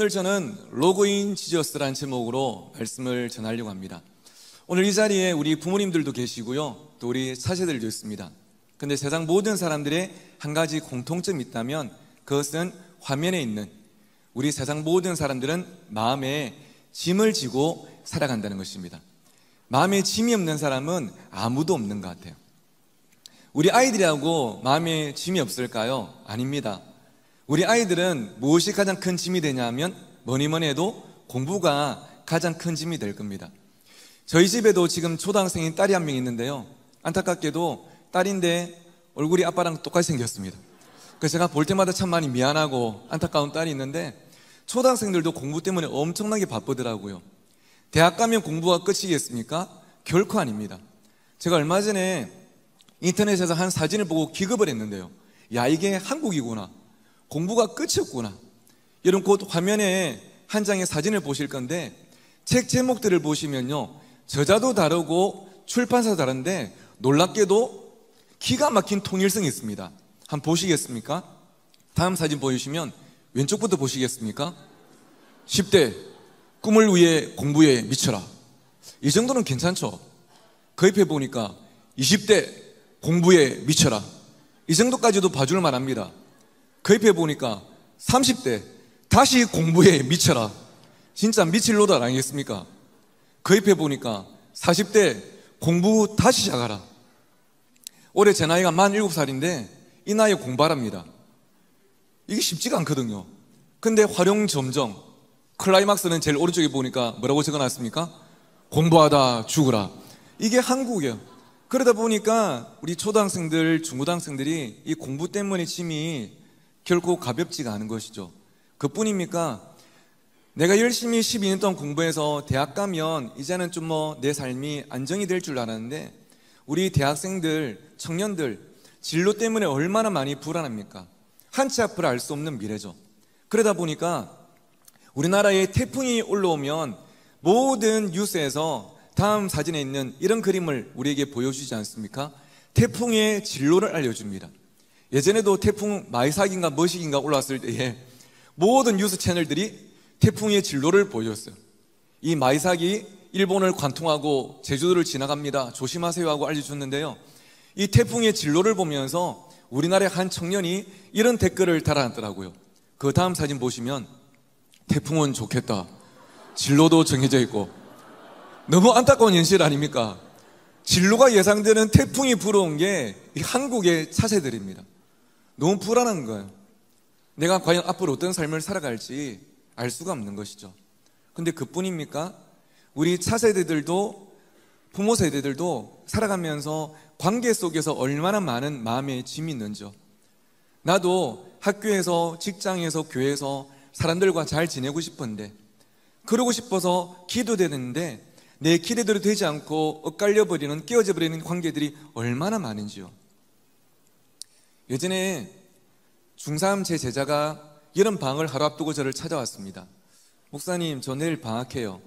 오늘 저는 로그인 지저스라는 제목으로 말씀을 전하려고 합니다. 오늘 이 자리에 우리 부모님들도 계시고요, 또 우리 차세들도 있습니다. 근데 세상 모든 사람들의 한 가지 공통점이 있다면 그것은 화면에 있는 우리 세상 모든 사람들은 마음에 짐을 지고 살아간다는 것입니다. 마음에 짐이 없는 사람은 아무도 없는 것 같아요. 우리 아이들이라고 마음에 짐이 없을까요? 아닙니다. 우리 아이들은 무엇이 가장 큰 짐이 되냐면 뭐니 해도 공부가 가장 큰 짐이 될 겁니다. 저희 집에도 지금 초등학생인 딸이 한 명 있는데요, 안타깝게도 딸인데 얼굴이 아빠랑 똑같이 생겼습니다. 그래서 제가 볼 때마다 참 많이 미안하고 안타까운 딸이 있는데, 초등학생들도 공부 때문에 엄청나게 바쁘더라고요. 대학 가면 공부가 끝이겠습니까? 결코 아닙니다. 제가 얼마 전에 인터넷에서 한 사진을 보고 기겁을 했는데요, 야, 이게 한국이구나, 공부가 끝이 없구나. 여러분, 곧 화면에 한 장의 사진을 보실 건데, 책 제목들을 보시면요, 저자도 다르고 출판사도 다른데 놀랍게도 기가 막힌 통일성이 있습니다. 한번 보시겠습니까? 다음 사진 보여주시면 왼쪽부터 보시겠습니까? 10대 꿈을 위해 공부에 미쳐라. 이 정도는 괜찮죠? 그 옆에 보니까 20대 공부에 미쳐라. 이 정도까지도 봐줄 만합니다. 그 옆에 보니까 30대 다시 공부에 미쳐라. 진짜 미칠 노릇 아니겠습니까? 그 옆에 보니까 40대 공부 다시 시작하라. 올해 제 나이가 47살인데 이 나이에 공부하랍니다. 이게 쉽지가 않거든요. 근데 활용점정 클라이막스는 제일 오른쪽에 보니까 뭐라고 적어놨습니까? 공부하다 죽으라. 이게 한국이에요. 그러다 보니까 우리 초등학생들, 중고등학생들이 이 공부 때문에 짐이 결코 가볍지가 않은 것이죠. 그뿐입니까? 내가 열심히 12년 동안 공부해서 대학 가면 이제는 좀 내 삶이 안정이 될 줄 알았는데, 우리 대학생들, 청년들 진로 때문에 얼마나 많이 불안합니까? 한치 앞을 알 수 없는 미래죠. 그러다 보니까 우리나라에 태풍이 올라오면 모든 뉴스에서 다음 사진에 있는 이런 그림을 우리에게 보여주지 않습니까? 태풍의 진로를 알려줍니다. 예전에도 태풍 마이삭인가 머식인가 올라왔을 때에 모든 뉴스 채널들이 태풍의 진로를 보여줬어요. 이 마이삭이 일본을 관통하고 제주도를 지나갑니다, 조심하세요 하고 알려줬는데요, 이 태풍의 진로를 보면서 우리나라의 한 청년이 이런 댓글을 달아놨더라고요. 그 다음 사진 보시면 태풍은 좋겠다, 진로도 정해져 있고. 너무 안타까운 현실 아닙니까? 진로가 예상되는 태풍이 불어온 게 한국의 차세들입니다. 너무 불안한 거예요. 내가 과연 앞으로 어떤 삶을 살아갈지 알 수가 없는 것이죠. 근데 그뿐입니까? 우리 차세대들도, 부모 세대들도 살아가면서 관계 속에서 얼마나 많은 마음의 짐이 있는지요. 나도 학교에서, 직장에서, 교회에서 사람들과 잘 지내고 싶은데, 그러고 싶어서 기도되는데 내 기대대로 되지 않고 엇갈려버리는, 깨어져 버리는 관계들이 얼마나 많은지요. 예전에 중3 제 제자가 여름 방학을 하루 앞두고 저를 찾아왔습니다. 목사님, 저 내일 방학해요.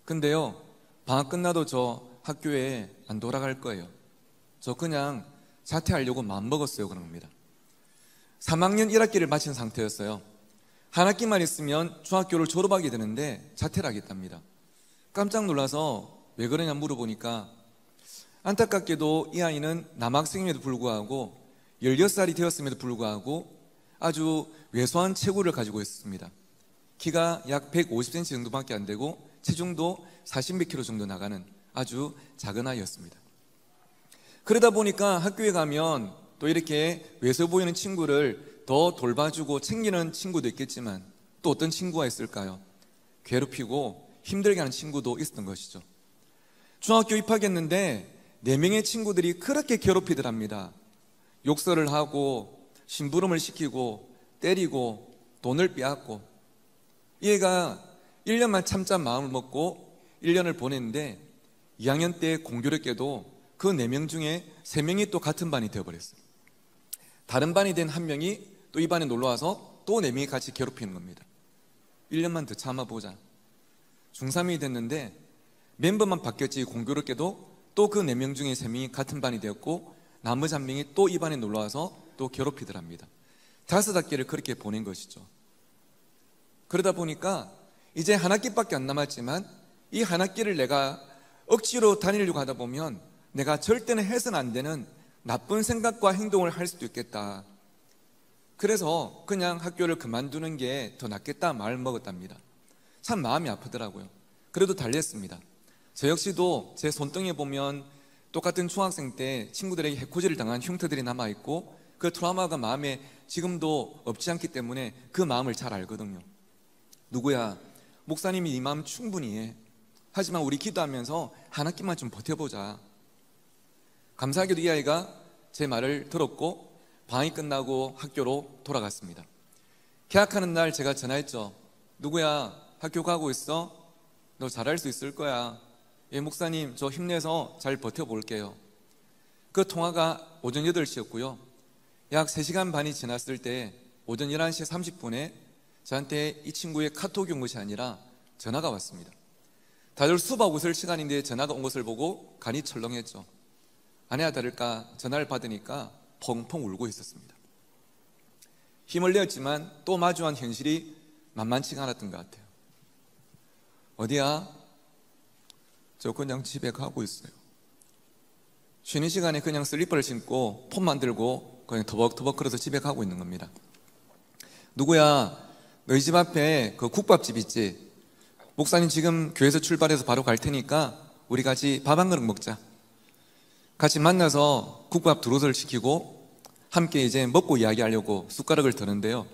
근데요, 방학 끝나도 저 학교에 안 돌아갈 거예요. 저 그냥 자퇴하려고 마음먹었어요. 그런 겁니다. 3학년 1학기를 마친 상태였어요. 한 학기만 있으면 중학교를 졸업하게 되는데 자퇴를 하겠답니다. 깜짝 놀라서 왜 그러냐 물어보니까, 안타깝게도 이 아이는 남학생임에도 불구하고 16살이 되었음에도 불구하고 아주 왜소한 체구를 가지고 있습니다. 키가 약 150cm 정도밖에 안 되고 체중도 40몇 킬로 정도 나가는 아주 작은 아이였습니다. 그러다 보니까 학교에 가면 또 이렇게 왜소 보이는 친구를 더 돌봐주고 챙기는 친구도 있겠지만 또 어떤 친구가 있을까요? 괴롭히고 힘들게 하는 친구도 있었던 것이죠. 중학교 입학했는데 4명의 친구들이 그렇게 괴롭히더랍니다. 욕설을 하고 심부름을 시키고 때리고 돈을 빼앗고. 얘가 1년만 참자 마음을 먹고 1년을 보냈는데 2학년 때 공교롭게도 그 4명 중에 3명이 또 같은 반이 되어버렸어요. 다른 반이 된 한 명이 또 이 반에 놀러와서 또 4명이 같이 괴롭히는 겁니다. 1년만 더 참아보자. 중3이 됐는데 멤버만 바뀌었지 공교롭게도 또 그 4명 중에 3명이 같은 반이 되었고 나머지 한 명이 또 이 반에 놀러와서 또 괴롭히더랍니다. 5학기를 그렇게 보낸 것이죠. 그러다 보니까 이제 한 학기밖에 안 남았지만 이 한 학기를 내가 억지로 다니려고 하다 보면 내가 절대는 해서는 안 되는 나쁜 생각과 행동을 할 수도 있겠다. 그래서 그냥 학교를 그만두는 게 더 낫겠다 마음을 먹었답니다. 참 마음이 아프더라고요. 그래도 달랬습니다. 저 역시도 제 손등에 보면 똑같은 중학생 때 친구들에게 해코지를 당한 흉터들이 남아있고 그 트라우마가 마음에 지금도 없지 않기 때문에 그 마음을 잘 알거든요. 누구야, 목사님이 이 마음 충분히 해. 하지만 우리 기도하면서 한 학기만 좀 버텨보자. 감사하게도 이 아이가 제 말을 들었고 방학이 끝나고 학교로 돌아갔습니다. 개학하는 날 제가 전화했죠. 누구야, 학교 가고 있어? 너 잘할 수 있을 거야. 예, 목사님 저 힘내서 잘 버텨볼게요. 그 통화가 오전 8시였고요 약 3시간 반이 지났을 때 오전 11시 30분에 저한테 이 친구의 카톡이 온 것이 아니라 전화가 왔습니다. 다들 수업하고 있을 시간인데 전화가 온 것을 보고 간이 철렁했죠. 아내와 다를까 전화를 받으니까 펑펑 울고 있었습니다. 힘을 내었지만 또 마주한 현실이 만만치가 않았던 것 같아요. 어디야? 저 그냥 집에 가고 있어요. 쉬는 시간에 그냥 슬리퍼를 신고 폰만 들고 그냥 터벅터벅 걸어서 집에 가고 있는 겁니다. 누구야? 너희 집 앞에 그 국밥집 있지? 목사님 지금 교회에서 출발해서 바로 갈 테니까 우리 같이 밥 한 그릇 먹자. 같이 만나서 국밥 두루를 시키고 함께 이제 먹고 이야기하려고 숟가락을 드는데요.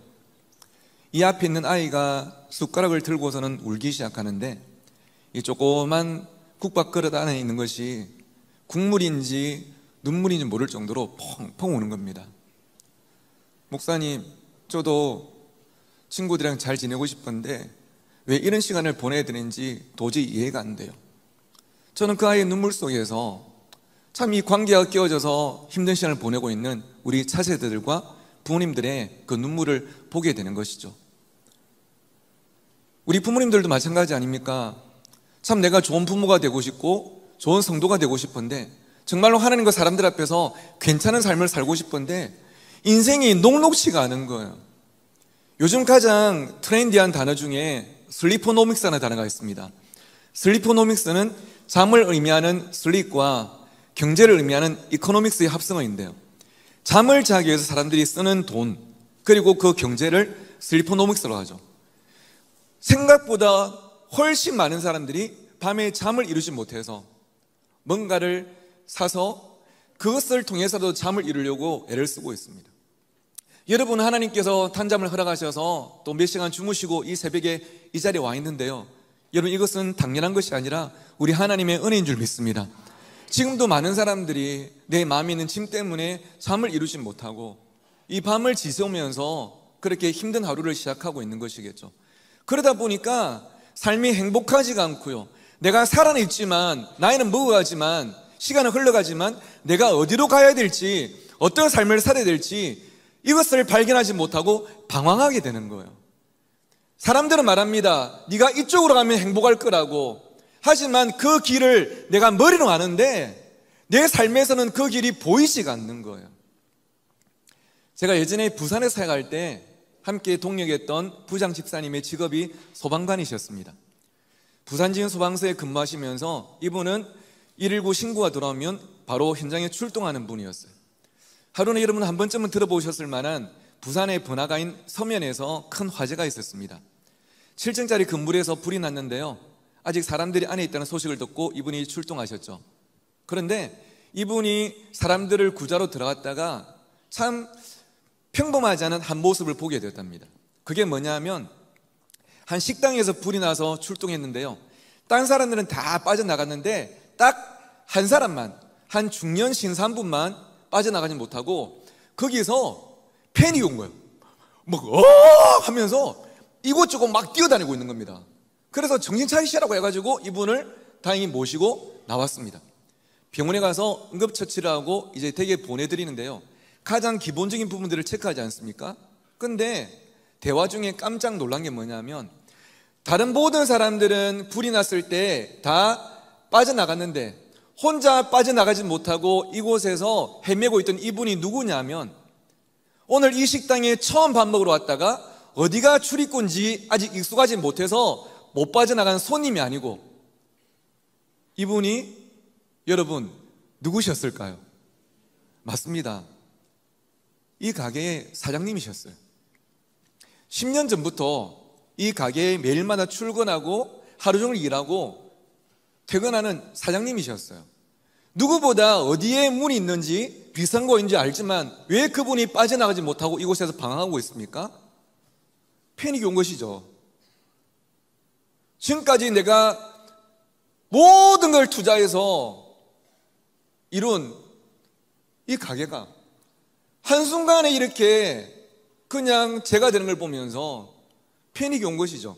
이 앞에 있는 아이가 숟가락을 들고서는 울기 시작하는데 이 조그만 국밥 그릇 안에 있는 것이 국물인지 눈물인지 모를 정도로 펑펑 우는 겁니다. 목사님, 저도 친구들이랑 잘 지내고 싶은데 왜 이런 시간을 보내야 되는지 도저히 이해가 안 돼요. 저는 그 아이의 눈물 속에서 참 이 관계가 깨어져서 힘든 시간을 보내고 있는 우리 차세대들과 부모님들의 그 눈물을 보게 되는 것이죠. 우리 부모님들도 마찬가지 아닙니까? 참 내가 좋은 부모가 되고 싶고 좋은 성도가 되고 싶은데 정말로 하나님과 사람들 앞에서 괜찮은 삶을 살고 싶은데 인생이 녹록치가 않은 거예요. 요즘 가장 트렌디한 단어 중에 슬리퍼노믹스라는 단어가 있습니다. 슬리퍼노믹스는 잠을 의미하는 슬립과 경제를 의미하는 이코노믹스의 합성어인데요. 잠을 자기 위해서 사람들이 쓰는 돈 그리고 그 경제를 슬리퍼노믹스로 하죠. 생각보다 훨씬 많은 사람들이 밤에 잠을 이루지 못해서 뭔가를 사서 그것을 통해서도 잠을 이루려고 애를 쓰고 있습니다. 여러분, 하나님께서 탄잠을 허락하셔서 또 몇 시간 주무시고 이 새벽에 이 자리에 와 있는데요. 여러분, 이것은 당연한 것이 아니라 우리 하나님의 은혜인 줄 믿습니다. 지금도 많은 사람들이 내 마음에 있는 짐 때문에 잠을 이루지 못하고 이 밤을 지새우면서 그렇게 힘든 하루를 시작하고 있는 것이겠죠. 그러다 보니까 삶이 행복하지가 않고요. 내가 살아있지만 나이는 먹어가지만 시간은 흘러가지만 내가 어디로 가야 될지 어떤 삶을 살아야 될지 이것을 발견하지 못하고 방황하게 되는 거예요. 사람들은 말합니다. 네가 이쪽으로 가면 행복할 거라고. 하지만 그 길을 내가 머리로 아는데 내 삶에서는 그 길이 보이지가 않는 거예요. 제가 예전에 부산에 사역할 때 함께 동역했던 부장 집사님의 직업이 소방관이셨습니다. 부산 지역 소방서에 근무하시면서 이분은 119 신고가 들어오면 바로 현장에 출동하는 분이었어요. 하루는 여러분 한 번쯤은 들어보셨을 만한 부산의 번화가인 서면에서 큰 화재가 있었습니다. 7층짜리 건물에서 불이 났는데요. 아직 사람들이 안에 있다는 소식을 듣고 이분이 출동하셨죠. 그런데 이분이 사람들을 구자로 들어갔다가 참 평범하지 않은 한 모습을 보게 되었답니다. 그게 뭐냐면 한 식당에서 불이 나서 출동했는데요. 딴 사람들은 다 빠져나갔는데 딱 한 사람만, 한 중년 신산분만 빠져나가지 못하고 거기서 팬이 온 거예요. 막 하면서 이곳저곳 막 뛰어다니고 있는 겁니다. 그래서 정신 차리시라고 해가지고 이분을 다행히 모시고 나왔습니다. 병원에 가서 응급처치를 하고 이제 댁에 보내드리는데요. 가장 기본적인 부분들을 체크하지 않습니까? 근데 대화 중에 깜짝 놀란 게 뭐냐면 다른 모든 사람들은 불이 났을 때 다 빠져나갔는데 혼자 빠져나가지 못하고 이곳에서 헤매고 있던 이분이 누구냐면 오늘 이 식당에 처음 밥 먹으러 왔다가 어디가 출입구인지 아직 익숙하지 못해서 못 빠져나간 손님이 아니고 이분이 여러분 누구셨을까요? 맞습니다. 이 가게의 사장님이셨어요. 10년 전부터 이 가게에 매일마다 출근하고 하루 종일 일하고 퇴근하는 사장님이셨어요. 누구보다 어디에 문이 있는지 비상구인지 알지만 왜 그분이 빠져나가지 못하고 이곳에서 방황하고 있습니까? 패닉이 온 것이죠. 지금까지 내가 모든 걸 투자해서 이룬 이 가게가 한순간에 이렇게 그냥 제가 되는 걸 보면서 패닉이 온 것이죠.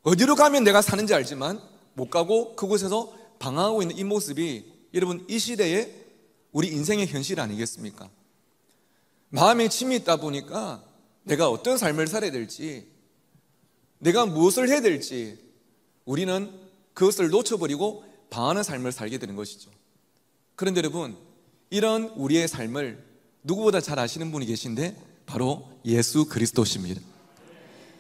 어디로 가면 내가 사는지 알지만 못 가고 그곳에서 방황하고 있는 이 모습이 여러분 이 시대에 우리 인생의 현실 아니겠습니까? 마음에 침이 있다 보니까 내가 어떤 삶을 살아야 될지, 내가 무엇을 해야 될지 우리는 그것을 놓쳐버리고 방황하는 삶을 살게 되는 것이죠. 그런데 여러분, 이런 우리의 삶을 누구보다 잘 아시는 분이 계신데 바로 예수 그리스도십니다.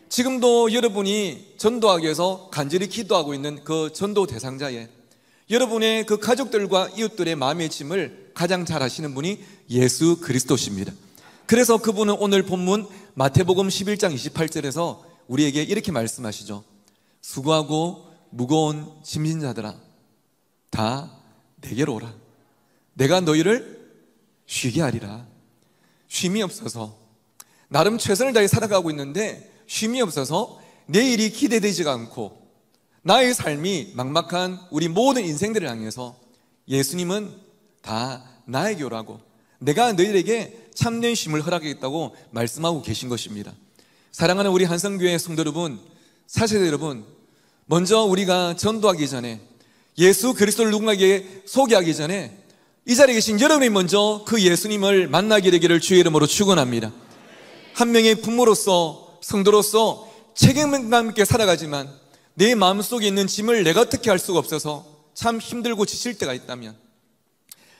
지금도 여러분이 전도하기 위해서 간절히 기도하고 있는 그 전도 대상자에 여러분의 그 가족들과 이웃들의 마음의 짐을 가장 잘 아시는 분이 예수 그리스도십니다. 그래서 그분은 오늘 본문 마태복음 11장 28절에서 우리에게 이렇게 말씀하시죠. 수고하고 무거운 짐진 자들아 다 내게로 오라. 내가 너희를 쉬게 하리라. 쉼이 없어서 나름 최선을 다해 살아가고 있는데 쉼이 없어서 내일이 기대되지가 않고 나의 삶이 막막한 우리 모든 인생들을 향해서 예수님은 다 나에게 오라고 내가 너희에게 참된 쉼을 허락하겠다고 말씀하고 계신 것입니다. 사랑하는 우리 한성교회 성도 여러분, 사세대 여러분, 먼저 우리가 전도하기 전에 예수 그리스도를 누군가에게 소개하기 전에 이 자리에 계신 여러분이 먼저 그 예수님을 만나게 되기를 주의 이름으로 축원합니다. 한 명의 부모로서 성도로서 책임감 있게 살아가지만 내 마음속에 있는 짐을 내가 어떻게 할 수가 없어서 참 힘들고 지칠 때가 있다면,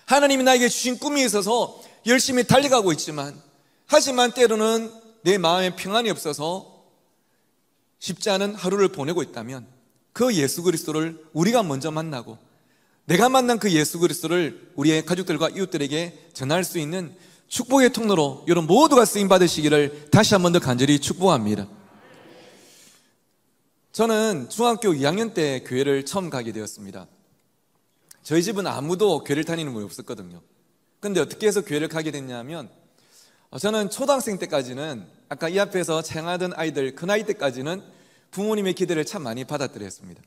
하나님이 나에게 주신 꿈이 있어서 열심히 달려가고 있지만 하지만 때로는 내 마음에 평안이 없어서 쉽지 않은 하루를 보내고 있다면 그 예수 그리스도를 우리가 먼저 만나고 내가 만난 그 예수 그리스도를 우리의 가족들과 이웃들에게 전할 수 있는 축복의 통로로 여러분 모두가 쓰임 받으시기를 다시 한 번 더 간절히 축복합니다. 저는 중학교 2학년 때 교회를 처음 가게 되었습니다. 저희 집은 아무도 교회를 다니는 분이 없었거든요. 근데 어떻게 해서 교회를 가게 됐냐면 저는 초등학생 때까지는 아까 이 앞에서 찬양하던 아이들 그 나이 때까지는 부모님의 기대를 참 많이 받아들였습니다.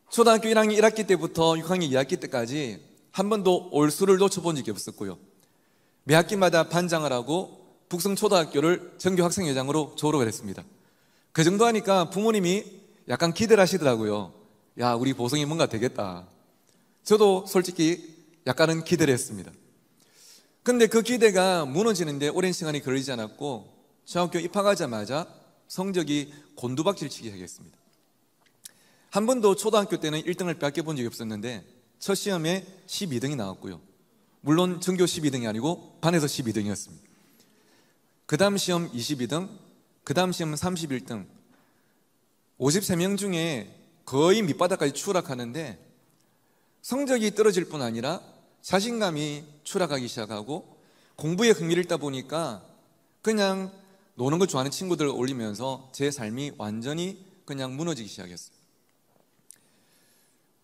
초등학교 1학년 1학기 때부터 6학년 2학기 때까지 한 번도 올수를 놓쳐본 적이 없었고요. 매 학기마다 반장을 하고 북성초등학교를 정규학생회장으로 졸업을 했습니다. 그 정도 하니까 부모님이 약간 기대를 하시더라고요. 야, 우리 보성이 뭔가 되겠다. 저도 솔직히 약간은 기대를 했습니다. 근데 그 기대가 무너지는데 오랜 시간이 걸리지 않았고 중학교 입학하자마자 성적이 곤두박질치기 시작했습니다. 한 번도 초등학교 때는 1등을 빼앗겨 본 적이 없었는데 첫 시험에 12등이 나왔고요. 물론 전교 12등이 아니고 반에서 12등이었습니다. 그 다음 시험 22등, 그 다음 시험 31등, 53명 중에 거의 밑바닥까지 추락하는데 성적이 떨어질 뿐 아니라 자신감이 추락하기 시작하고 공부에 흥미를 잃다 보니까 그냥 노는 걸 좋아하는 친구들을 올리면서 제 삶이 완전히 그냥 무너지기 시작했어요.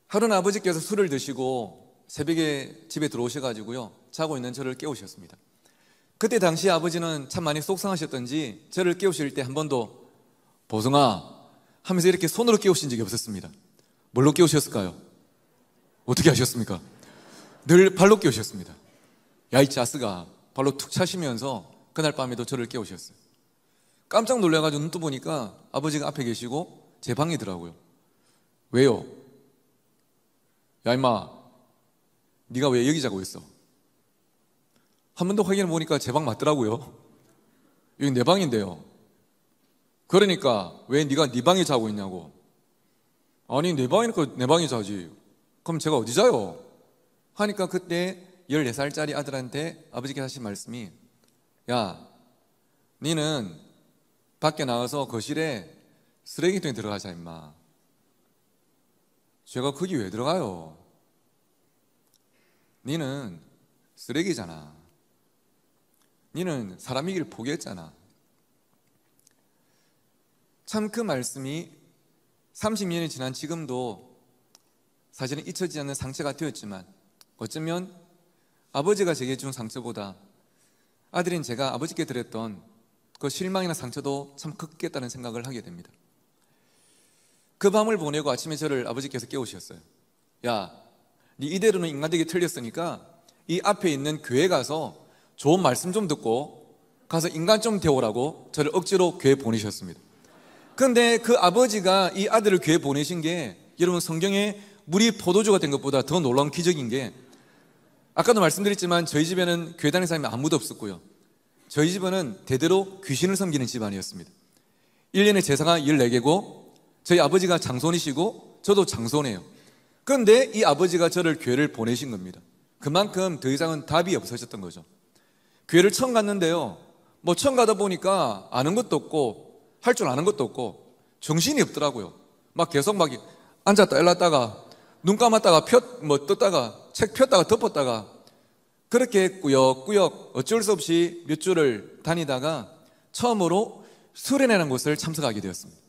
하루는 아버지께서 술을 드시고 새벽에 집에 들어오셔가지고요 자고 있는 저를 깨우셨습니다. 그때 당시 아버지는 참 많이 속상하셨던지 저를 깨우실 때 한 번도 보성아 하면서 이렇게 손으로 깨우신 적이 없었습니다. 뭘로 깨우셨을까요? 어떻게 하셨습니까? 늘 발로 깨우셨습니다. 야, 이 자스가 발로 툭 차시면서 그날 밤에도 저를 깨우셨어요. 깜짝 놀라가지고 눈 떠보니까 아버지가 앞에 계시고 제 방이더라고요. 왜요? 야 임마, 네가 왜 여기 자고 있어? 한 번 더 확인해 보니까 제 방 맞더라고요. 여기 내 방인데요. 그러니까 왜 네가 네 방에 자고 있냐고. 아니 내 방이니까 내 방에 자지. 그럼 제가 어디 자요? 하니까 그때 14살짜리 아들한테 아버지께서 하신 말씀이 야, 너는 밖에 나가서 거실에 쓰레기통에 들어가자 임마. 제가 거기 왜 들어가요? 니는 쓰레기잖아. 니는 사람이기를 포기했잖아. 참 그 말씀이 30년이 지난 지금도 사실은 잊혀지지 않는 상처가 되었지만, 어쩌면 아버지가 제게 준 상처보다 아들인 제가 아버지께 드렸던 그 실망이나 상처도 참 컸겠다는 생각을 하게 됩니다. 그 밤을 보내고 아침에 저를 아버지께서 깨우셨어요. 야, 네 이대로는 인간되게 틀렸으니까 이 앞에 있는 교회 가서 좋은 말씀 좀 듣고 가서 인간 좀 되오라고 저를 억지로 교회 보내셨습니다. 그런데 그 아버지가 이 아들을 교회 보내신 게, 여러분, 성경에 물이 포도주가 된 것보다 더 놀라운 기적인 게, 아까도 말씀드렸지만 저희 집에는 교회 다니는 사람이 아무도 없었고요, 저희 집은 대대로 귀신을 섬기는 집안이었습니다. 1년에 제사가 14개고 저희 아버지가 장손이시고 저도 장손이에요. 그런데 이 아버지가 저를 교회를 보내신 겁니다. 그만큼 더 이상은 답이 없어졌던 거죠. 교회를 처음 갔는데요, 처음 가다 보니까 아는 것도 없고 할 줄 아는 것도 없고 정신이 없더라고요. 계속 앉았다 일났다가 눈 감았다가 떴다가 책 폈다가 덮었다가 그렇게 꾸역꾸역 어쩔 수 없이 몇 주를 다니다가 처음으로 수련회라는 곳을 참석하게 되었습니다.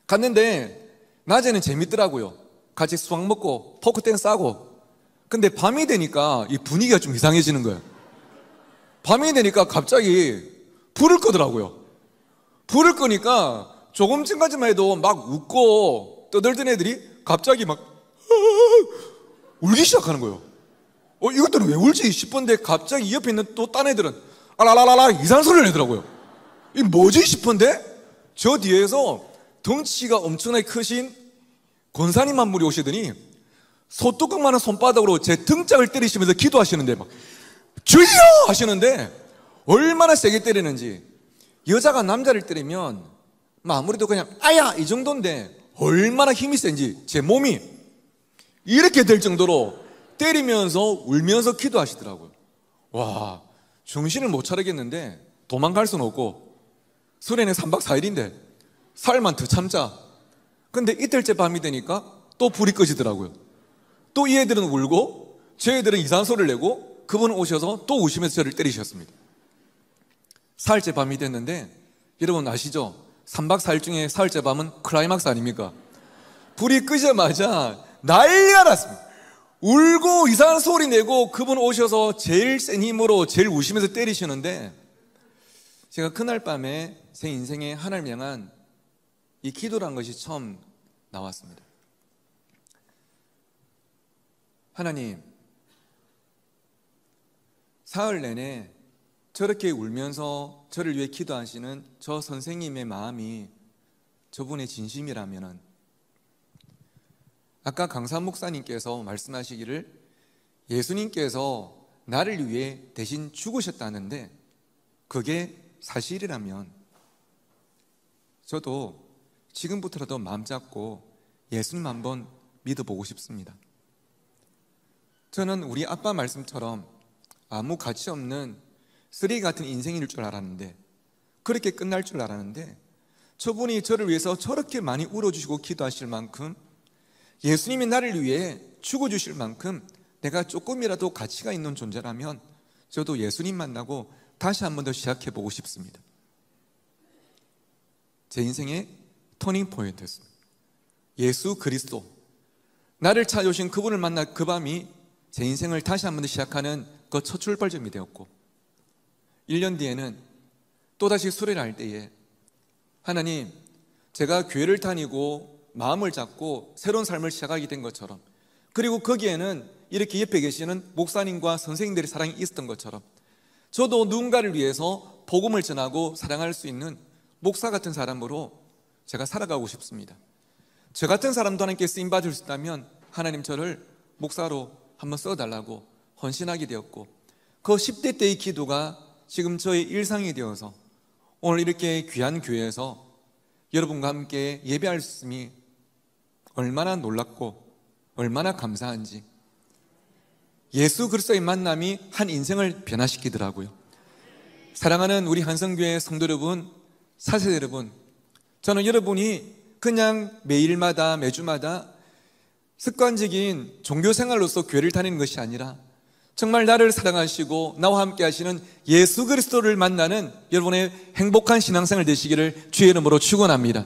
갔는데 낮에는 재밌더라고요. 같이 수박 먹고 포크댄스 하고. 근데 밤이 되니까 이 분위기가 좀 이상해지는 거예요. 밤이 되니까 갑자기 불을 끄더라고요. 불을 끄니까 조금 전까지만 해도 웃고 떠들던 애들이 갑자기 울기 시작하는 거예요. 이것들은 왜 울지 싶은데 갑자기 옆에 있는 또 딴 애들은 알라라라 이상한 소리를 내더라고요. 이 뭐지 싶은데 저 뒤에서 덩치가 엄청나게 크신 권사님 한 분이 오시더니 소뚜껑만한 손바닥으로 제 등짝을 때리시면서 기도하시는데 주여 하시는데, 얼마나 세게 때리는지, 여자가 남자를 때리면 아무래도 그냥 아야 이 정도인데 얼마나 힘이 센지 제 몸이 이렇게 될 정도로 때리면서 울면서 기도하시더라고요. 와, 정신을 못 차리겠는데 도망갈 수는 없고 수련회 3박 4일인데 살만 더 참자. 근데 이틀째 밤이 되니까 또 불이 꺼지더라고요. 또 이 애들은 울고 저 애들은 이상한 소리를 내고 그분은 오셔서 또 우시면서 저를 때리셨습니다. 사흘째 밤이 됐는데, 여러분 아시죠? 3박 4일 중에 사흘째 밤은 클라이막스 아닙니까? 불이 끄자마자 난리가 났습니다. 울고 이상한 소리 내고 그분 오셔서 제일 센 힘으로 제일 우시면서 때리시는데, 제가 그날 밤에 제 인생에 하나님을 향한 이 기도라는 것이 처음 나왔습니다. 하나님, 사흘 내내 저렇게 울면서 저를 위해 기도하시는 저 선생님의 마음이 저분의 진심이라면, 아까 강산 목사님께서 말씀하시기를 예수님께서 나를 위해 대신 죽으셨다는데 그게 사실이라면 저도 지금부터라도 마음 잡고 예수님 한번 믿어보고 싶습니다. 저는 우리 아빠 말씀처럼 아무 가치 없는 쓰레기 같은 인생일 줄 알았는데, 그렇게 끝날 줄 알았는데, 저분이 저를 위해서 저렇게 많이 울어주시고 기도하실 만큼, 예수님이 나를 위해 죽어주실 만큼 내가 조금이라도 가치가 있는 존재라면 저도 예수님 만나고 다시 한 번 더 시작해보고 싶습니다. 제 인생의 터닝 포인트였습니다. 예수 그리스도, 나를 찾아오신 그분을 만날 그 밤이 제 인생을 다시 한 번 더 시작하는 그 첫 출발점이 되었고, 1년 뒤에는 또다시 수련을 할 때에 하나님, 제가 교회를 다니고 마음을 잡고 새로운 삶을 시작하게 된 것처럼, 그리고 거기에는 이렇게 옆에 계시는 목사님과 선생님들의 사랑이 있었던 것처럼 저도 누군가를 위해서 복음을 전하고 사랑할 수 있는 목사 같은 사람으로 제가 살아가고 싶습니다. 저 같은 사람도 하나님께 쓰임받을 수 있다면 하나님 저를 목사로 한번 써달라고 헌신하게 되었고, 그 10대 때의 기도가 지금 저의 일상이 되어서 오늘 이렇게 귀한 교회에서 여러분과 함께 예배할 수 있음이 얼마나 놀랍고 얼마나 감사한지, 예수 그리스도의 만남이 한 인생을 변화시키더라고요. 사랑하는 우리 한성교회 성도 여러분, 사세대 여러분, 저는 여러분이 그냥 매일마다 매주마다 습관적인 종교생활로서 교회를 다니는 것이 아니라 정말 나를 사랑하시고 나와 함께 하시는 예수 그리스도를 만나는 여러분의 행복한 신앙생활 되시기를 주의 이름으로 축원합니다.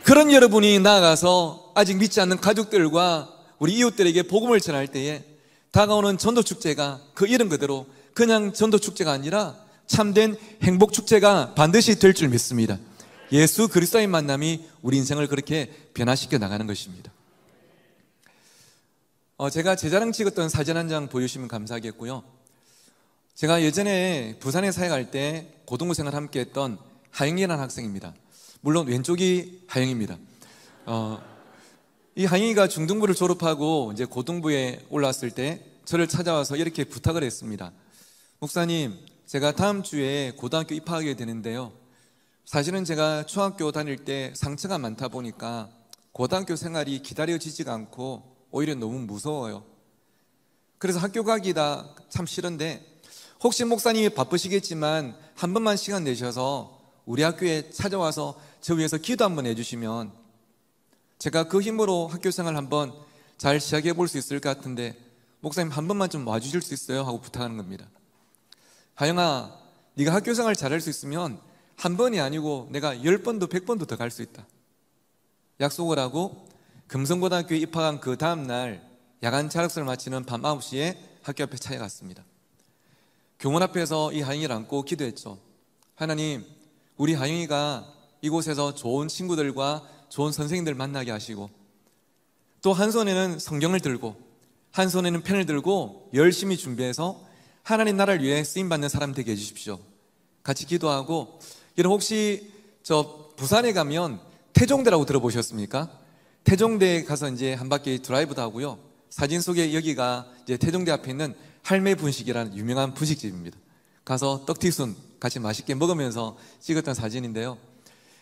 그런 여러분이 나아가서 아직 믿지 않는 가족들과 우리 이웃들에게 복음을 전할 때에 다가오는 전도축제가 그 이름 그대로 그냥 전도축제가 아니라 참된 행복축제가 반드시 될 줄 믿습니다. 예수 그리스도의 만남이 우리 인생을 그렇게 변화시켜 나가는 것입니다. 제가 제 자랑 찍었던 사진 한 장 보여주시면 감사하겠고요. 제가 예전에 부산에 사역할 때 고등부 생활 함께 했던 하영이라는 학생입니다. 물론 왼쪽이 하영입니다. 이 하영이가 중등부를 졸업하고 이제 고등부에 올라왔을 때 저를 찾아와서 이렇게 부탁을 했습니다. 목사님, 제가 다음 주에 고등학교 입학하게 되는데요. 사실은 제가 중학교 다닐 때 상처가 많다 보니까 고등학교 생활이 기다려지지가 않고 오히려 너무 무서워요. 그래서 학교 가기가 참 싫은데 혹시 목사님이 바쁘시겠지만 한 번만 시간 내셔서 우리 학교에 찾아와서 저 위해서 기도 한번 해주시면 제가 그 힘으로 학교 생활 한번 잘 시작해 볼 수 있을 것 같은데 목사님 한 번만 좀 와주실 수 있어요? 하고 부탁하는 겁니다. 하영아, 네가 학교 생활 잘할 수 있으면 한 번이 아니고 내가 10번도 100번도 더 갈 수 있다. 약속을 하고 금성고등학교에 입학한 그 다음날 야간 자락서를 마치는 밤 9시에 학교 앞에 찾아갔습니다. 교문 앞에서 이 하영이를 안고 기도했죠. 하나님, 우리 하영이가 이곳에서 좋은 친구들과 좋은 선생님들 만나게 하시고 또 한 손에는 성경을 들고 한 손에는 펜을 들고 열심히 준비해서 하나님 나라를 위해 쓰임받는 사람 되게 해주십시오. 같이 기도하고, 여러분 혹시 저 부산에 가면 태종대라고 들어보셨습니까? 태종대에 가서 이제 한 바퀴 드라이브도 하고요. 사진 속에 여기가 이제 태종대 앞에 있는 할매 분식이라는 유명한 분식집입니다. 가서 떡튀순 같이 맛있게 먹으면서 찍었던 사진인데요.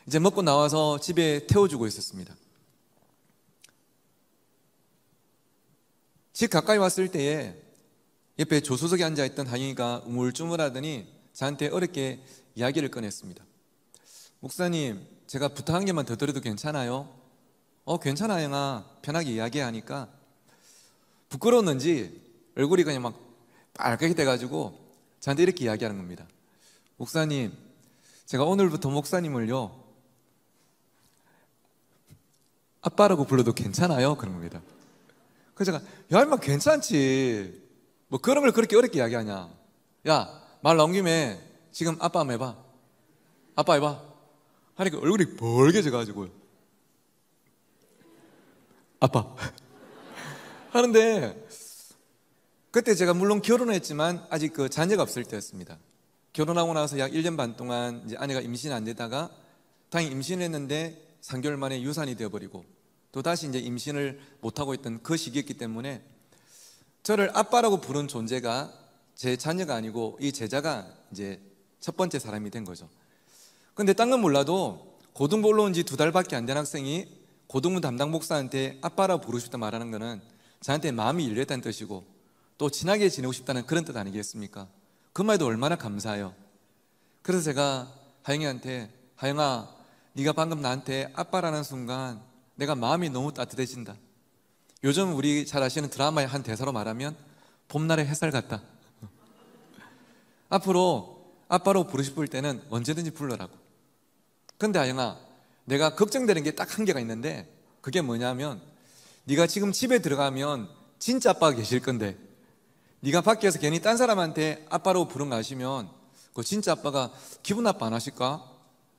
이제 먹고 나와서 집에 태워주고 있었습니다. 집 가까이 왔을 때에 옆에 조수석에 앉아있던 하영이가 우물쭈물하더니 저한테 어렵게 이야기를 꺼냈습니다. 목사님, 제가 부탁한 개만 더 드려도 괜찮아요? 괜찮아 하영아, 편하게 이야기하니까 부끄러웠는지 얼굴이 그냥 막 빨갛게 돼가지고 저한테 이렇게 이야기하는 겁니다. 목사님, 제가 오늘부터 목사님을요 아빠라고 불러도 괜찮아요? 그런 겁니다. 그래서 제가 야 임마 괜찮지, 뭐 그런 걸 그렇게 어렵게 이야기하냐. 야, 말 나온 김에 지금 아빠 한번 해봐. 아빠 해봐 하니까 얼굴이 벌개져가지고요. 아빠 하는데, 그때 제가 물론 결혼을 했지만 아직 그 자녀가 없을 때였습니다. 결혼하고 나서 약 1년 반 동안 이제 아내가 임신이 안 되다가 다행히 임신을 했는데 3개월 만에 유산이 되어버리고 또 다시 이제 임신을 못하고 있던 그 시기였기 때문에 저를 아빠라고 부른 존재가 제 자녀가 아니고 이 제자가 이제 첫 번째 사람이 된 거죠. 근데 딴 건 몰라도 고등부 올라온 지 2달밖에 안 된 학생이 고등부 담당 목사한테 아빠라고 부르고 싶다 말하는 거는 저한테 마음이 열렸다는 뜻이고 또 친하게 지내고 싶다는 그런 뜻 아니겠습니까? 그 말도 얼마나 감사해요. 그래서 제가 하영이한테 하영아, 네가 방금 나한테 아빠라는 순간 내가 마음이 너무 따뜻해진다. 요즘 우리 잘 아시는 드라마의 한 대사로 말하면 봄날의 햇살 같다. 앞으로 아빠로 부르고 싶을 때는 언제든지 불러라고. 근데 하영아, 내가 걱정되는 게 딱 한 개가 있는데 그게 뭐냐면 네가 지금 집에 들어가면 진짜 아빠가 계실 건데 네가 밖에서 괜히 딴 사람한테 아빠로 부른 거 아시면 그 진짜 아빠가 기분 나빠 안 하실까?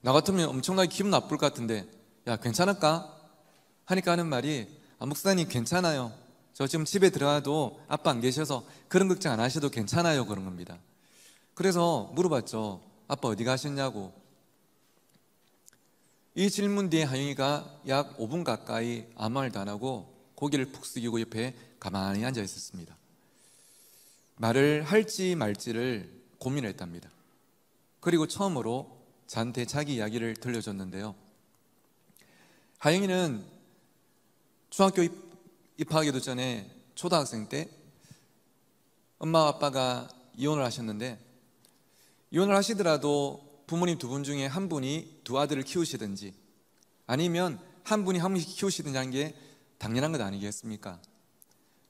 나 같으면 엄청나게 기분 나쁠 것 같은데 야 괜찮을까? 하니까 하는 말이 목사님 괜찮아요. 저 지금 집에 들어가도 아빠 안 계셔서 그런 걱정 안 하셔도 괜찮아요. 그런 겁니다. 그래서 물어봤죠. 아빠 어디 가셨냐고. 이 질문 뒤에 하영이가 약 5분 가까이 아무 말도 안 하고 고개를 푹 숙이고 옆에 가만히 앉아 있었습니다. 말을 할지 말지를 고민했답니다. 그리고 처음으로 저한테 자기 이야기를 들려줬는데요. 하영이는 중학교 입학하기도 전에 초등학생 때 엄마 아빠가 이혼을 하셨는데 이혼을 하시더라도 부모님 두 분 중에 한 분이 두 아들을 키우시든지 아니면 한 분이 한 분씩 키우시든지 하는 게 당연한 것 아니겠습니까?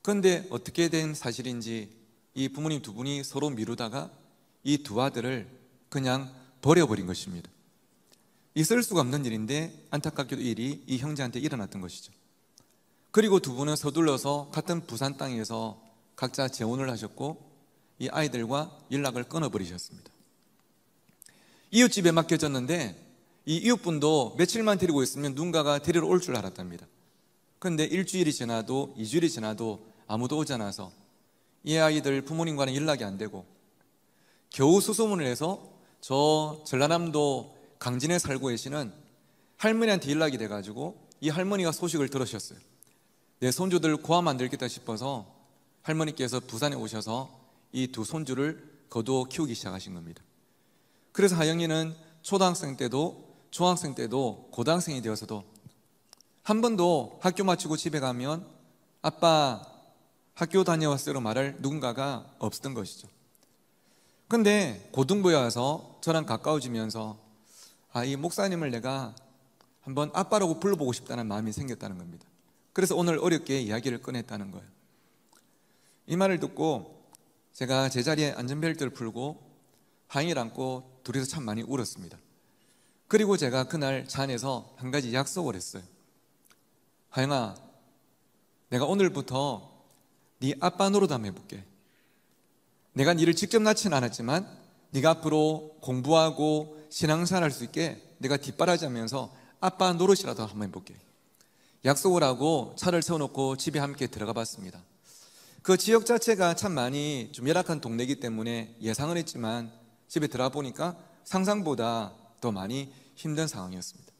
그런데 어떻게 된 사실인지 이 부모님 두 분이 서로 미루다가 이 두 아들을 그냥 버려버린 것입니다. 있을 수가 없는 일인데 안타깝게도 일이 이 형제한테 일어났던 것이죠. 그리고 두 분은 서둘러서 같은 부산 땅에서 각자 재혼을 하셨고 이 아이들과 연락을 끊어버리셨습니다. 이웃집에 맡겨졌는데 이 이웃분도 며칠만 데리고 있으면 누군가가 데리러 올 줄 알았답니다. 그런데 일주일이 지나도 2주일이 지나도 아무도 오지 않아서 이 아이들 부모님과는 연락이 안 되고 겨우 수소문을 해서 저 전라남도 강진에 살고 계시는 할머니한테 연락이 돼가지고 이 할머니가 소식을 들으셨어요. 내 손주들 고아 만들겠다 싶어서 할머니께서 부산에 오셔서 이 두 손주를 거두어 키우기 시작하신 겁니다. 그래서 하영이는 초등학생 때도 중학생 때도 고등학생이 되어서도 한 번도 학교 마치고 집에 가면 아빠 학교 다녀왔어요 말할 누군가가 없었던 것이죠. 근데 고등부에 와서 저랑 가까워지면서 이 목사님을 내가 한번 아빠라고 불러보고 싶다는 마음이 생겼다는 겁니다. 그래서 오늘 어렵게 이야기를 꺼냈다는 거예요. 이 말을 듣고 제가 제자리에 안전벨트를 풀고 하영이를 안고 둘이서 참 많이 울었습니다. 그리고 제가 그날 차 안에서 한 가지 약속을 했어요. 하영아, 내가 오늘부터 네 아빠 노릇 한번 해볼게. 내가 네를 직접 낳지는 않았지만 네가 앞으로 공부하고 신앙생활 할 수 있게 내가 뒷바라지하면서 아빠 노릇이라도 한번 해볼게. 약속을 하고 차를 세워놓고 집에 함께 들어가 봤습니다. 그 지역 자체가 참 많이 좀 열악한 동네이기 때문에 예상은 했지만 집에 들어가 보니까 상상보다 더 많이 힘든 상황이었습니다.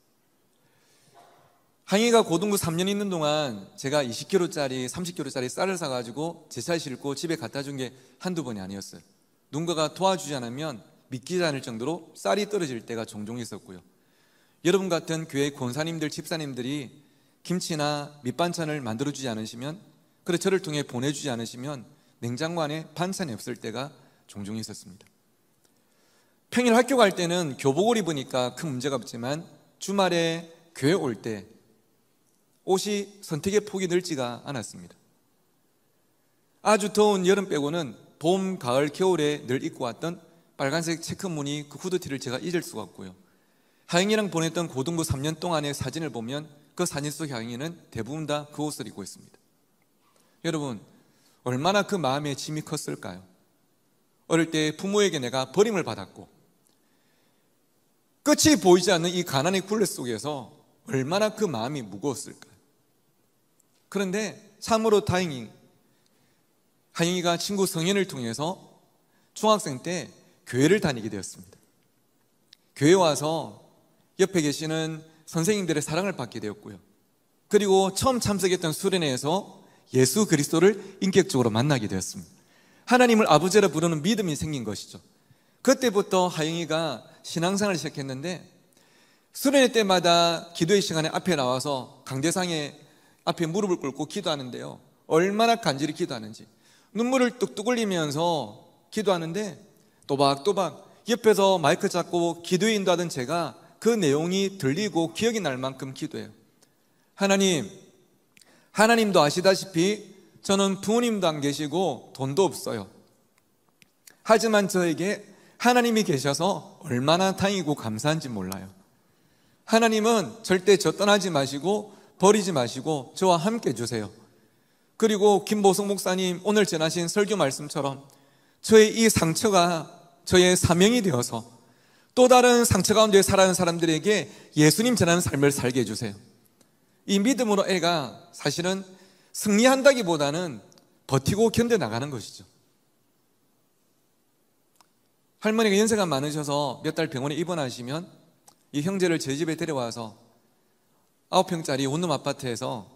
하영이가 고등부 3년 있는 동안 제가 20kg짜리 30kg짜리 쌀을 사가지고 제 차에 싣고 집에 갖다 준 게 한두 번이 아니었어요. 누군가가 도와주지 않으면 믿기지 않을 정도로 쌀이 떨어질 때가 종종 있었고요. 여러분 같은 교회 권사님들, 집사님들이 김치나 밑반찬을 만들어주지 않으시면, 그래 저를 통해 보내주지 않으시면 냉장고 안에 반찬이 없을 때가 종종 있었습니다. 평일 학교 갈 때는 교복을 입으니까 큰 문제가 없지만 주말에 교회 올 때 옷이 선택의 폭이 넓지가 않았습니다. 아주 더운 여름 빼고는 봄, 가을, 겨울에 늘 입고 왔던 빨간색 체크무늬 그 후드티를 제가 잊을 수가 없고요. 하영이랑 보냈던 고등부 3년 동안의 사진을 보면 그 사진 속 하영이는 대부분 다 그 옷을 입고 있습니다. 여러분, 얼마나 그 마음에 짐이 컸을까요? 어릴 때 부모에게 내가 버림을 받았고 끝이 보이지 않는 이 가난의 굴레 속에서 얼마나 그 마음이 무거웠을까요? 그런데 참으로 다행히 하영이가 친구 성현을 통해서 중학생 때 교회를 다니게 되었습니다. 교회 와서 옆에 계시는 선생님들의 사랑을 받게 되었고요. 그리고 처음 참석했던 수련회에서 예수 그리스도를 인격적으로 만나게 되었습니다. 하나님을 아버지라 부르는 믿음이 생긴 것이죠. 그때부터 하영이가 신앙생활을 시작했는데 수련회 때마다 기도의 시간에 앞에 나와서 강대상에 앞에 무릎을 꿇고 기도하는데요, 얼마나 간절히 기도하는지 눈물을 뚝뚝 흘리면서 기도하는데 또박또박 옆에서 마이크 잡고 기도에 인도하던 제가 그 내용이 들리고 기억이 날 만큼 기도해요. 하나님도 아시다시피 저는 부모님도 안 계시고 돈도 없어요. 하지만 저에게 하나님이 계셔서 얼마나 다행이고 감사한지 몰라요. 하나님은 절대 저 떠나지 마시고 버리지 마시고 저와 함께 해주세요. 그리고 김보성 목사님 오늘 전하신 설교 말씀처럼 저의 이 상처가 저의 사명이 되어서 또 다른 상처 가운데 살아가는 사람들에게 예수님 전하는 삶을 살게 해주세요. 이 믿음으로 애가 사실은 승리한다기보다는 버티고 견뎌나가는 것이죠. 할머니가 연세가 많으셔서 몇 달 병원에 입원하시면 이 형제를 저희 집에 데려와서 9평짜리 원룸 아파트에서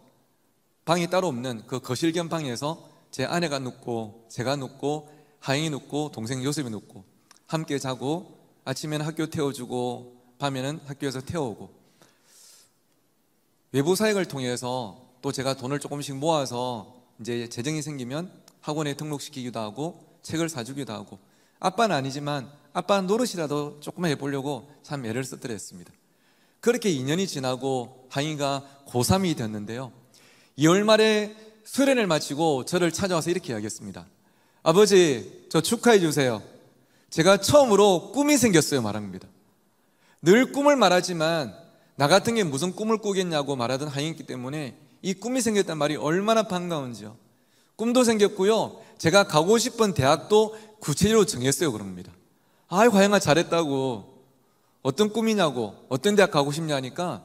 방이 따로 없는 그 거실 겸 방에서 제 아내가 눕고 제가 눕고 하영이 눕고 동생 요셉이 눕고 함께 자고 아침에는 학교 태워주고 밤에는 학교에서 태워오고 외부 사역을 통해서 또 제가 돈을 조금씩 모아서 이제 재정이 생기면 학원에 등록시키기도 하고 책을 사주기도 하고 아빠는 아니지만 아빠 노릇이라도 조금만 해보려고 참 애를 쓰더랬습니다. 그렇게 2년이 지나고 하잉이가 고3이 됐는데요, 2월 말에 수련을 마치고 저를 찾아와서 이렇게 이야기했습니다. 아버지, 저 축하해 주세요. 제가 처음으로 꿈이 생겼어요 말합니다. 늘 꿈을 말하지만 나 같은 게 무슨 꿈을 꾸겠냐고 말하던 하잉이기 때문에 이 꿈이 생겼단 말이 얼마나 반가운지요. 꿈도 생겼고요, 제가 가고 싶은 대학도 구체적으로 정했어요 그럽니다. 아이고 하잉아 잘했다고. 어떤 꿈이냐고, 어떤 대학 가고 싶냐니까,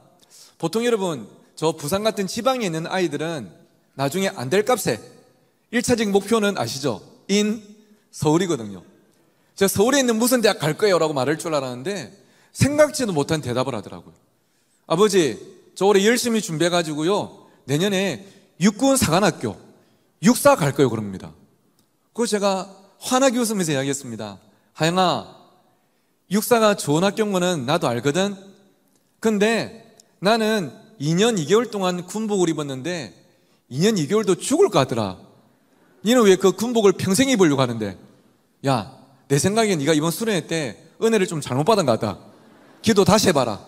보통 여러분 저 부산 같은 지방에 있는 아이들은 나중에 안 될 값에 1차적 목표는 아시죠? 서울이거든요. 제가 서울에 있는 무슨 대학 갈 거예요 라고 말할 줄 알았는데 생각지도 못한 대답을 하더라고요. 아버지, 저 올해 열심히 준비해가지고요, 내년에 육군사관학교 육사 갈 거예요 그럽니다. 그거 제가 환하게 웃으면서 이야기했습니다. 하영아, 육사가 좋은 학교인 거는 나도 알거든. 근데 나는 2년 2개월 동안 군복을 입었는데 2년 2개월도 죽을 것 같더라. 니는 왜 그 군복을 평생 입으려고 하는데? 야, 내 생각에 네가 이번 수련회 때 은혜를 좀 잘못 받은 것 같다. 기도 다시 해봐라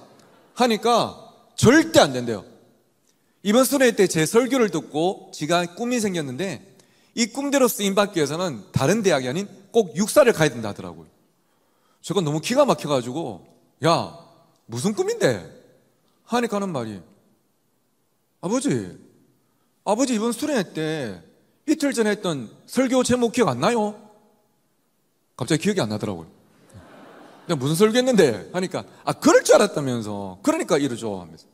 하니까 절대 안 된대요. 이번 수련회 때 제 설교를 듣고 지가 꿈이 생겼는데 이 꿈대로 쓰임받기 위해서는 다른 대학이 아닌 꼭 육사를 가야 된다 하더라고요. 제가 너무 기가 막혀가지고, 야, 무슨 꿈인데? 하니까 하는 말이, 아버지 이번 수련회 때 이틀 전에 했던 설교 제목 기억 안 나요? 갑자기 기억이 안 나더라고요. 내가 무슨 설교 했는데? 하니까, 그럴 줄 알았다면서. 그러니까 이러죠 하면서.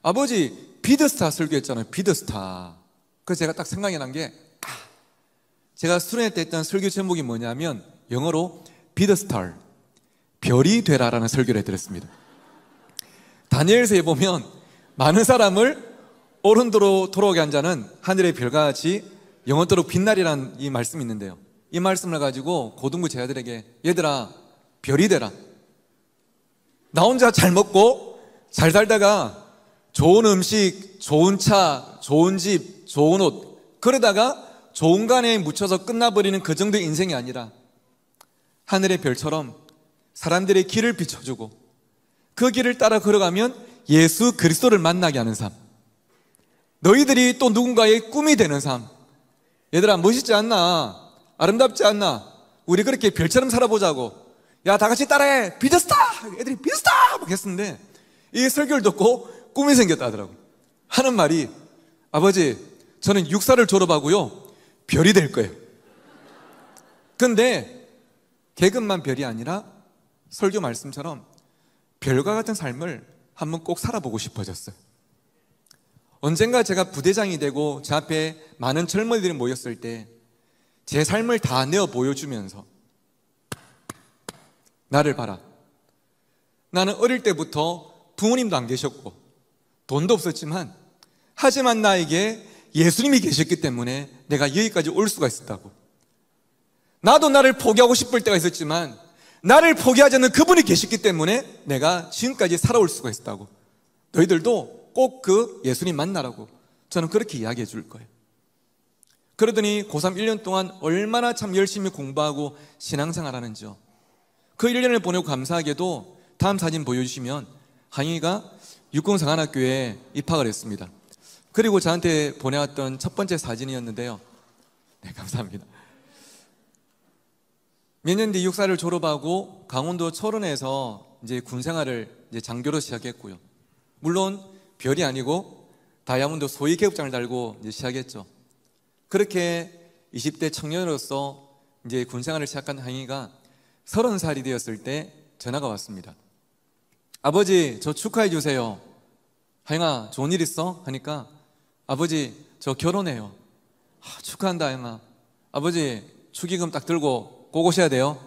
아버지 비드스타 설교했잖아요. 비드스타. 그래서 제가 딱 생각이 난 게, 제가 수련회 때 했던 설교 제목이 뭐냐면 영어로 비드스타, 별이 되라라는 설교를 해드렸습니다. 다니엘서에 보면 많은 사람을 오른도로 돌아오게 한 자는 하늘의 별과 같이 영원토록 빛나리라는 이 말씀이 있는데요, 이 말씀을 가지고 고등부 제자들에게, 얘들아 별이 되라. 나 혼자 잘 먹고 잘 살다가 좋은 음식, 좋은 차, 좋은 집, 좋은 옷, 그러다가 좋은 간에 묻혀서 끝나버리는 그 정도의 인생이 아니라 하늘의 별처럼 사람들의 길을 비춰주고 그 길을 따라 걸어가면 예수 그리스도를 만나게 하는 삶, 너희들이 또 누군가의 꿈이 되는 삶. 얘들아 멋있지 않나? 아름답지 않나? 우리 그렇게 별처럼 살아보자고. 야, 다 같이 따라해. 비드스타! 애들이 비드스타! 막 했었는데 이 설교를 듣고 꿈이 생겼다 하더라고요. 하는 말이, 아버지 저는 육사를 졸업하고요 별이 될 거예요. 근데 계급만 별이 아니라 설교 말씀처럼 별과 같은 삶을 한번 꼭 살아보고 싶어졌어요. 언젠가 제가 부대장이 되고 제 앞에 많은 젊은이들이 모였을 때 제 삶을 다 내어 보여주면서, 나를 봐라. 나는 어릴 때부터 부모님도 안 계셨고 돈도 없었지만 하지만 나에게 예수님이 계셨기 때문에 내가 여기까지 올 수가 있었다고. 나도 나를 포기하고 싶을 때가 있었지만 나를 포기하지 않는 그분이 계셨기 때문에 내가 지금까지 살아올 수가 있었다고. 너희들도 꼭 그 예수님 만나라고 저는 그렇게 이야기해 줄 거예요. 그러더니 고3 1년 동안 얼마나 참 열심히 공부하고 신앙생활 하는지요. 그 1년을 보내고 감사하게도 다음 사진 보여주시면 하잉이가 육군사관학교에 입학을 했습니다. 그리고 저한테 보내왔던 첫 번째 사진이었는데요. 네, 감사합니다. 몇 년 뒤 육사를 졸업하고 강원도 철원에서 이제 군생활을 이제 장교로 시작했고요. 물론 별이 아니고 다이아몬드 소위 계급장을 달고 이제 시작했죠. 그렇게 20대 청년으로서 이제 군생활을 시작한 하잉이가 30살이 되었을 때 전화가 왔습니다. 아버지 저 축하해 주세요. 하잉아 좋은 일 있어? 하니까, 아버지 저 결혼해요. 축하한다 하잉아. 아버지 축의금 딱 들고 꼭 오셔야 돼요.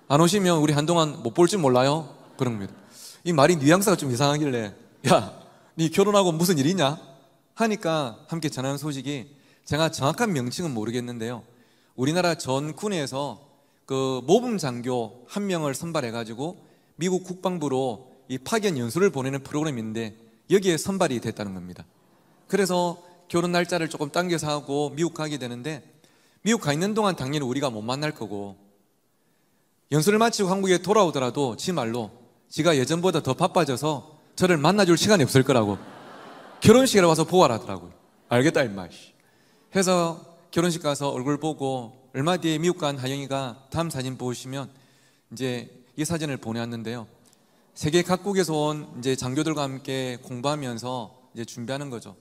안 오시면 우리 한동안 못 볼 줄 몰라요. 그런 겁니다. 이 말이 뉘앙스가 좀 이상하길래, 야, 네 결혼하고 무슨 일 있냐? 하니까 함께 전하는 소식이, 제가 정확한 명칭은 모르겠는데요, 우리나라 전군에서 그 모범 장교 한 명을 선발해가지고 미국 국방부로 이 파견 연수를 보내는 프로그램이 있는데 여기에 선발이 됐다는 겁니다. 그래서 결혼 날짜를 조금 당겨서 하고 미국 가게 되는데, 미국 가 있는 동안 당연히 우리가 못 만날 거고, 연수를 마치고 한국에 돌아오더라도 지 말로 지가 예전보다 더 바빠져서 저를 만나줄 시간이 없을 거라고 결혼식에 와서 보아라 하더라고요. 알겠다 임마. 해서 결혼식 가서 얼굴 보고 얼마 뒤에 미국 간 하영이가 다음 사진 보시면 이제 이 사진을 보내왔는데요. 세계 각국에서 온 이제 장교들과 함께 공부하면서 이제 준비하는 거죠.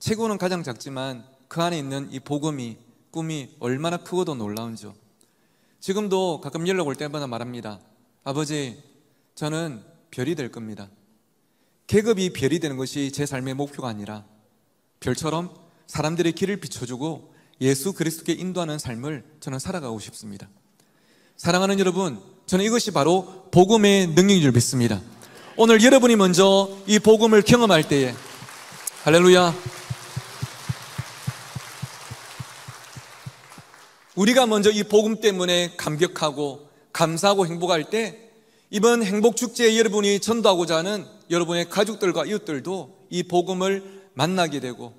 체구는 가장 작지만 그 안에 있는 이 복음이, 꿈이 얼마나 크고도 놀라운지요. 지금도 가끔 연락 올 때마다 말합니다. 아버지, 저는 별이 될 겁니다. 계급이 별이 되는 것이 제 삶의 목표가 아니라 별처럼 사람들의 길을 비춰주고 예수 그리스도께 인도하는 삶을 저는 살아가고 싶습니다. 사랑하는 여러분, 저는 이것이 바로 복음의 능력인 줄 믿습니다. 오늘 여러분이 먼저 이 복음을 경험할 때에, 할렐루야, 우리가 먼저 이 복음 때문에 감격하고 감사하고 행복할 때, 이번 행복축제에 여러분이 전도하고자 하는 여러분의 가족들과 이웃들도 이 복음을 만나게 되고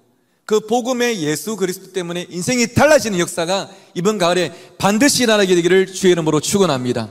그 복음의 예수 그리스도 때문에 인생이 달라지는 역사가 이번 가을에 반드시 일어나게 되기를 주의 이름으로 축원합니다.